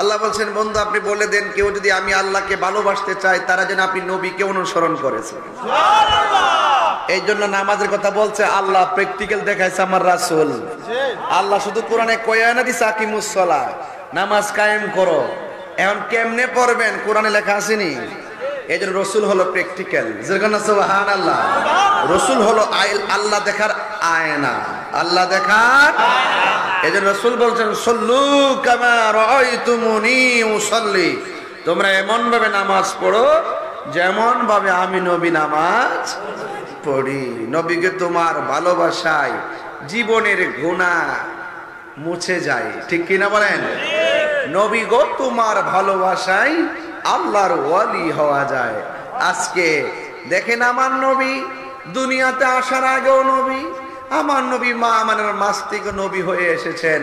আল্লাহ বলছেন বন্ধু আপনি বলে দেন কেউ যদি আমি আল্লাহকে ভালোবাসতে চাই তারা যেন আপনি নবীকে অনুসরণ করেছে। এই জন্য নামাজের কথা বলছে আল্লাহ, প্র্যাকটিক্যাল দেখাইছে আমার রাসূল। আল্লাহ শুধু কোরআনে কয়া না দিছে আকিমুস সালাহ, নামাজ কায়েম করো। এখন কেমনে পড়বেন কোরআনে লেখা আসেনি। এই জন্য রসুল হলো প্র্যাকটিক্যাল। সুবহানাল্লাহ। রসুল হলো আল্লাহ দেখার আয়না, আল্লাহ দেখার। এই জন্য রসুল বলছেন সল্লু কামা রাআইতুমুনি উসাল্লি, তোমরা এমন ভাবে নামাজ পড়ো যেমন ভাবে আমি নবী নামাজ পড়ি। নবীকে তোমার ভালোবাসায় জীবনের গুনাহ মুছে যায়, ঠিক কিনা বলেন? নবী গো তোমার ভালোবাসায় আল্লাহর ওয়ালি হওয়া যায়। আজকে দেখেন আমার নবী দুনিয়াতে আসার আগেও নবী, আমার নবী মা আমানের মাস থেকে নবী হয়ে এসেছেন।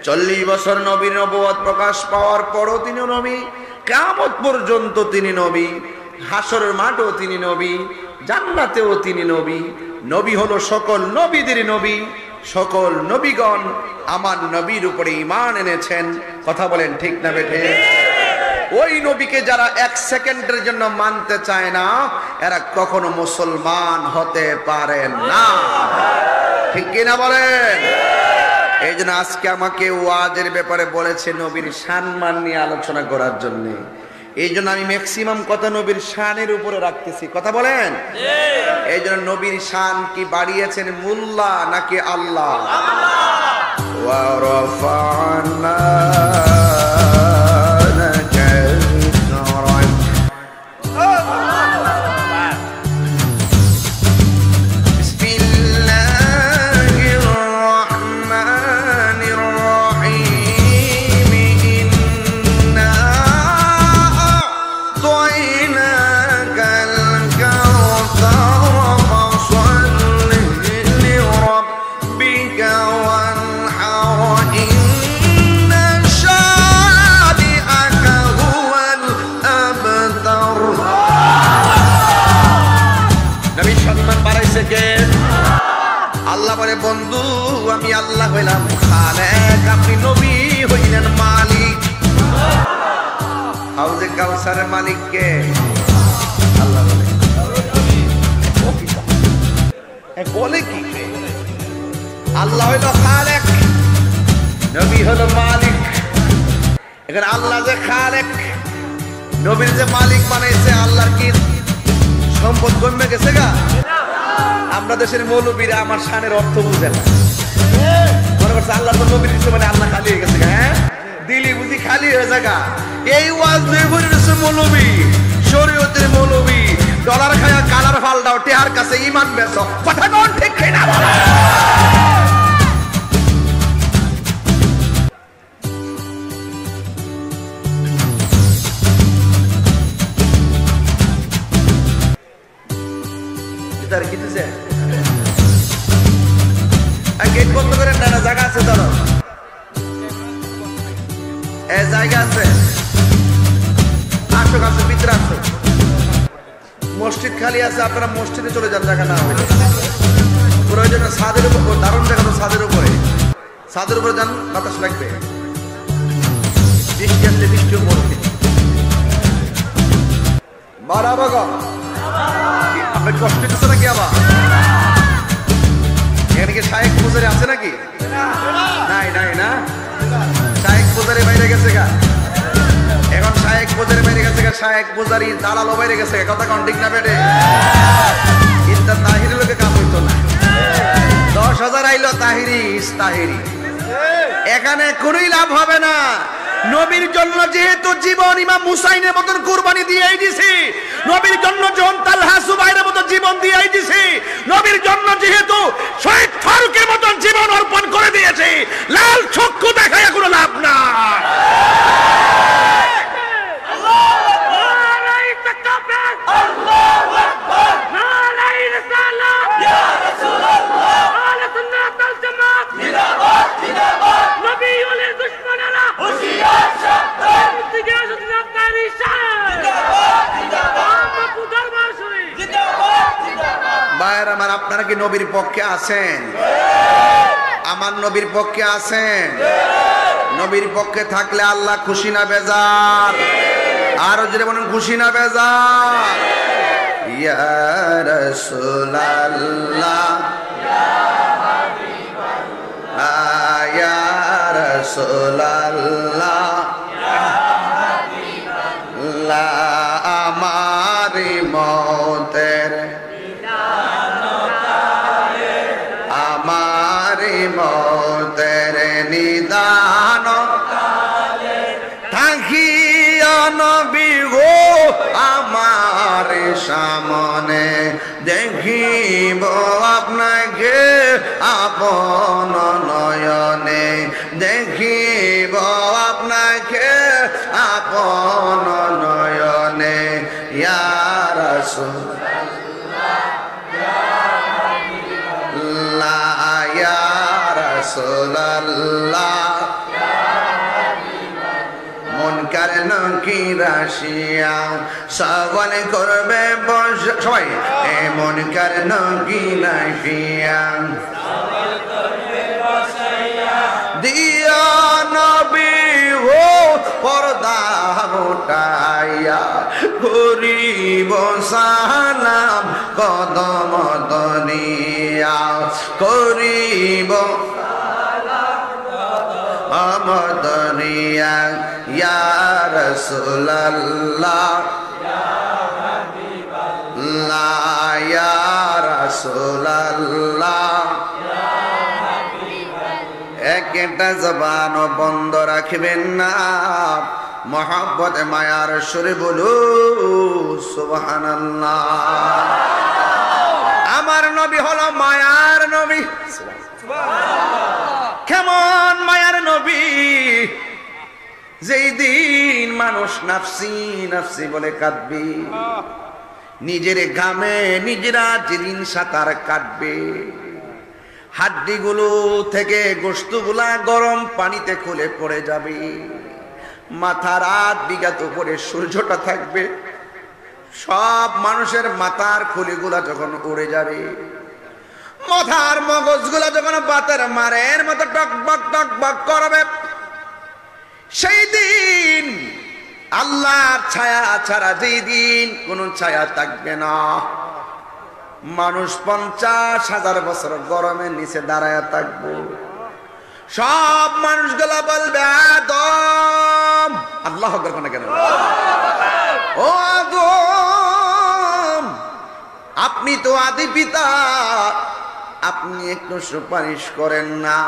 40 বছর নবীর নবুয়ত প্রকাশ পাওয়ার পরও তিনি নবী, কিয়ামত পর্যন্ত তিনি নবী, হাসরের মাঠেও তিনি নবী, জান্নাতেও তিনি নবী। নবী হলো সকল নবীদের নবী। সকল নবীগণ আমার নবীর উপরে ঈমান এনেছেন। কথা বলেন ঠিক না বেঠে? ওই নবীকে যারা 1 সেকেন্ডের জন্য মানতে চায় না এরা কখনো মুসলমান হতে পারেন না, ঠিক কিনা বলেন? এই জন্য আজকে আমাকে ওয়াজের ব্যাপারে বলেছে নবীর সম্মান নিয়ে আলোচনা করার জন্য। এই জন্য আমি ম্যাক্সিমাম কথা নবীর শানের উপরে রাখতেছি। কথা বলেন। এই জন্য নবীর শান কি বাড়িয়েছেন মুল্লা নাকি আল্লাহ? ওয়া রাফা'না আল্লাহ বলে বন্ধু আমি আল্লাহ হইলাম খালেক, আপনি নবী হইলেন মালিক। হাউজে কাউসারের মালিক কে? আল্লাহ বলে। বলে কি আল্লাহ হইল খালেক, নবী হলো মালিক। এখানে আল্লাহ যে খালেক, নবীর যে মালিক বানাইছে, আল্লাহর কি সম্পদ কমে গেছে গা? আমরা দেশের মৌলবীরা আমার শানের অর্থ বুঝে না, মনে করছে আল্লাহ তো নবীর দিচ্ছে মানে আল্লাহ খালি হয়ে গেছে। হ্যাঁ, দিলি বুঝি খালি হয়ে যাগা। এই ওয়াজ মৌলবী, শরীয়তের মৌলবী, ডলার খায়া কালার ফাল দাও, টেহার কাছে ইমান বেচো। কথা কোন ঠিক না? গেট বন্ধ করেন না, জায়গা আছে ধরো, জায়গা আছে, আসো কাছে ভিতরে আসো। মসজিদ খালি আছে, আপনারা মসজিদে চলে যান জায়গা না হলে। প্রয়োজনে ছাদের উপর, দারুণ জায়গা তো ছাদের উপরে, ছাদের উপরে যান, বাতাস লাগবে। বৃষ্টি আসলে বৃষ্টিও পড়বে। বাড়াবাগ আপনার কষ্ট দিতেছে নাকি? আবার এখানে কি শায়েক পূজারি আছে নাকি? নাই নাই না, শায়েক পূজারি বাইরে গেছে গা। এখন শায়েক পূজারি বাইরে গেছে গা, শায়েক পূজারি দালালও বাইরে গেছে গা। কথা কোন ঠিক না বেটে? ইন্টার তাহিরি লোকে কাম হইতো না। 10,000 আইলো তাহিরি ইস্তাহিরি, এখানে কোনই লাভ হবে না। নবীর জন্য যেহেতু জীবন ইমাম হুসাইনের মতন কুরবানি দিয়েই দিছি, নবীর জন্য যখন তালহা সুবাইরের মতন জীবন দিয়েই দিছি, নবীর জন্য যেহেতু শহীদ ফারুকের মতন জীবন অর্পণ করে দিয়েছি, লাল চক্ষু দেখায় কোনো লাভ না। আমার আপনারা কি নবীর পক্ষে আছেন? আমার নবীর পক্ষে আছেন? নবীর পক্ষে থাকলে আল্লাহ খুশি না বেজার? আরো জোরে বলুন, খুশি না বেজার? ইয়া রাসূলুল্লাহ ইয়া রাসূলুল্লাহ আমারি মতের আমারি মতের নিদান থাকিয়া নবী গো আমার সামনে দেখিব আপনাকে আপন নয়নে দেখিব আপনাকে আপন নয়নে ইয়া রাসূলুল্লাহ ইয়া রাসূলুল্লাহ মুনকার নাকির আসিয়া সওয়াল করবে সবাই এ মুনকার নাকির আসিয়া সওয়াল করবে বসাইয়া দিয়া নবী ও পর্দা উঠাইয়া করিব সালাম কদম দনিয়া করিব আমদনিয়া ইয়া রাসূলুল্লাহ ইয়া রাসূলুল্লাহ একটা জবান বন্ধ রাখবেন না, মহব্বত মায়ার সুরে বলু সুবহানাল্লাহ। আমার নবী হলো মায়ার নবী। কেমন মায়ার নবী? যেই দিন মানুষ নাফসি নাফসি বলে কাঁদবে, নিজের ঘামে নিজেরা যেদিন সাঁতার কাটবে, হাড্ডিগুলো থেকে গোশতগুলা গরম পানিতে খুলে পড়ে যাবে, মাথার আট বিঘাত উপরে সূর্যটা থাকবে, সব মানুষের মাথার খুলিগুলা যখন উড়ে যাবে, মাথার মগজগুলা যখন বাতের মারের মতো টকবক টকবক করবে, সেই দিন আল্লাহর ছায়া ছাড়া যেই দিন কোনো ছায়া থাকবে না, মানুষ 50,000 বছর গরমের নিচে দাঁড়ায় থাকবো, সব মানুষগুলা বলবে আদম, আল্লাহ আকবার কেন, ও আদম আপনি তো আদি পিতা, আপনি একটু সুপারিশ করেন না।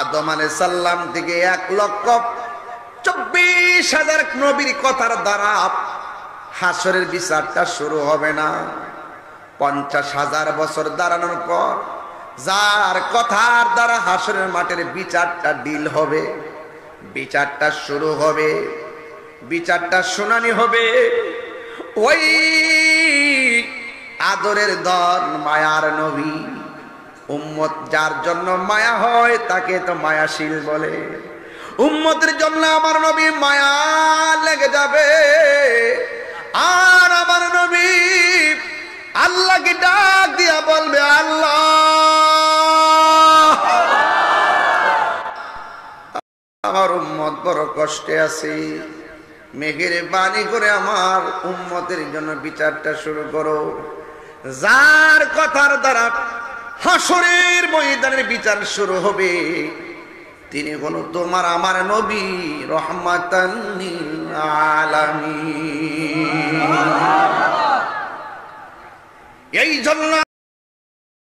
আদম আলাইহিস সালাম থেকে 1,24,000 নবীর কথার দ্বারা হাসরের বিচারটা শুরু হবে না। 50,000 বছর দাঁড়ানোর পর যার কথার দ্বারা হাসরের মাঠের বিচারটা ডিল হবে, বিচারটা শুরু হবে, বিচারটা শুনানি হবে, ওই আদরের দল মায়ার নবী, উম্মত যার জন্য মায়া হয় তাকে তো মায়াশীল বলে, উম্মতের জন্য আমার নবী মায়া লেগে যাবে। আর আমার নবী আল্লাহকে ডাক দিয়া বলবে, আল্লাহ আমার উম্মত বড় কষ্টে আছে, মেঘের বাণী করে আমার উম্মতের জন্য বিচারটা শুরু করো। যার কথার দ্বারা হাসরের ময়দানের বিচার শুরু হবে তিনি হলো তোমার আমার নবী রহমাতান লিল আলামিন। এই জন্য